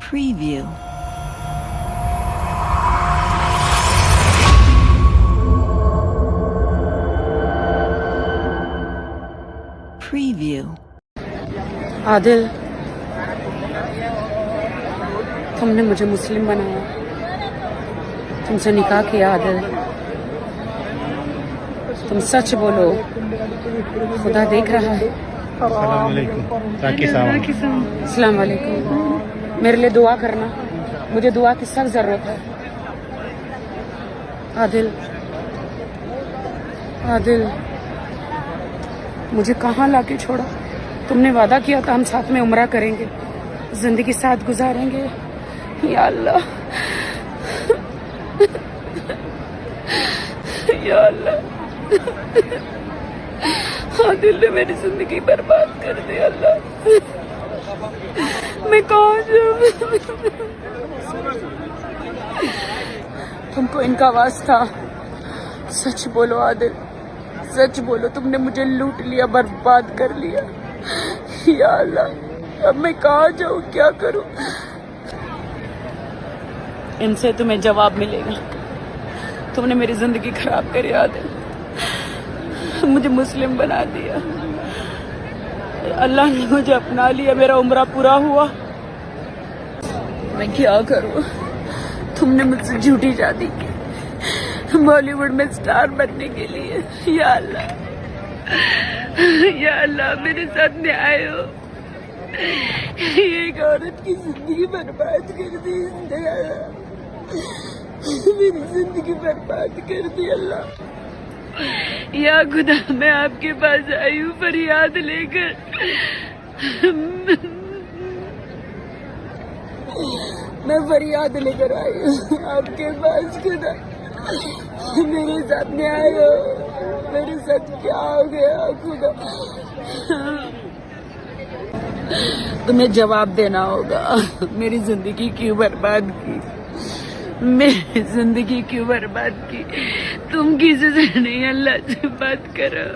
Preview. Preview. عادل، تم نے مجھے مسلم بنایا، تم سے نکاح کیا عادل، تم سچ بولو، خدا دیکھ رہا ہے۔ السلام علیکم۔ السلام علیکم۔ میرے لیے دعا کرنا، مجھے دعا کی سخت ضرورت ہے۔ عادل، عادل، مجھے کہاں لا کے چھوڑا؟ تم نے وعدہ کیا تھا ہم ساتھ میں عمرہ کریں گے، زندگی ساتھ گزاریں گے۔ یا اللہ، یا اللہ، عادل نے میری زندگی برباد کر دی۔ اللہ، میں کہاں جاؤں؟ تم کو ان کا واسطہ، سچ بولو عادل، سچ بولو، تم نے مجھے لوٹ لیا، برباد کر لیا۔ یا اللہ، اب میں کہاں جاؤں، کیا کروں؟ ان سے تمہیں جواب ملے گا۔ تم نے میری زندگی خراب کری عادل، مجھے مسلم بنا دیا، اللہ نے مجھے اپنا لیا، میرا عمرہ پورا ہوا، میں کیا کروں؟ تم نے مجھ سے جھوٹی شادی کی بالی ووڈ میں سٹار بننے کے لیے۔ یا اللہ، یا اللہ، میرے ساتھ نیائے ہو، ایک عورت کی زندگی برباد کر دی، میری زندگی برباد کر دی۔ اللہ، یا خدا، میں آپ کے پاس آئی ہوں فریاد لے کر، میں فریاد لے کر آئی ہوں آپ کے پاس۔ خدا، میرے ساتھ نیائے ہو، میرے ساتھ کیا ہو گیا؟ خدا، تمہیں جواب دینا ہوگا، میری زندگی کیوں برباد کی، میری زندگی کیوں برباد کی؟ تم کسی سے نہیں، اللہ سے بات کرو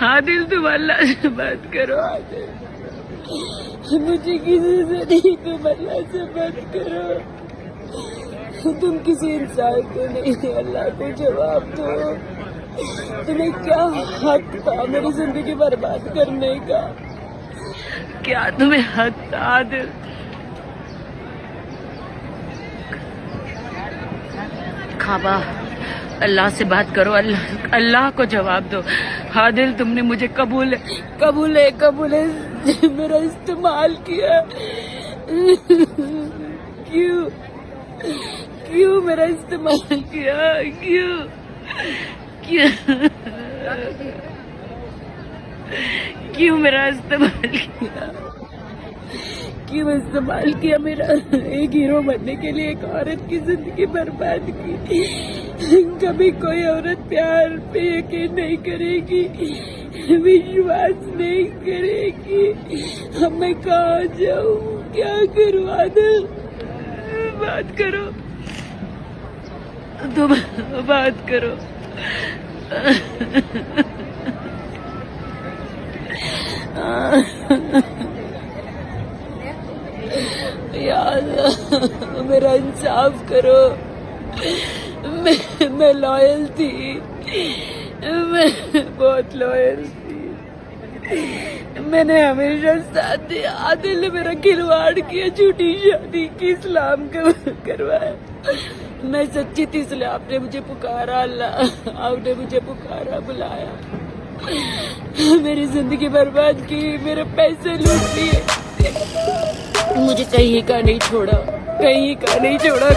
عادل، تم اللہ سے بات کرو عادل، مجھے کسی سے نہیں، تم اللہ سے بات کرو، تم کسی انسان کو نہیں، اللہ کو جواب دو۔ تمہیں کیا حق تھا میری زندگی برباد کرنے کا؟ کیا تمہیں حق تھا عادل؟ کعبہ، اللہ سے بات کرو، اللہ کو جواب دو۔ عادل، تم نے مجھے قبول ہے میرا استعمال کیا، کیوں میرا استعمال کیا؟ کیوں میرا استعمال کیا؟ کیوں استعمال کیا میرا؟ ایک ہیرو بننے کے لیے ایک عورت کی زندگی برباد کی۔ کبھی کوئی عورت پیار پہ یقین نہیں کرے گی، وشواس نہیں کرے گی۔ اب میں کہاں جاؤں، کیا کروں؟ عادل، بات کرو، تم بات کرو۔ یا اللہ، میرا انصاف کرو، میں لائل تھی، میں بہت لائل تھی، میں نے ہمیشہ ساتھ دیا۔ عادل نے میرا کھلواڑ کیا، جھوٹی شادی کی، اسلام کا کروایا۔ میں سچی تھی، اس لیے آپ نے مجھے پکارا، اللہ آپ نے مجھے پکارا، بلایا، میری زندگی برباد کی، میرے پیسے لوٹ لیے، مجھے کہیں کا نہیں چھوڑا، کہیں کا نہیں چھوڑا۔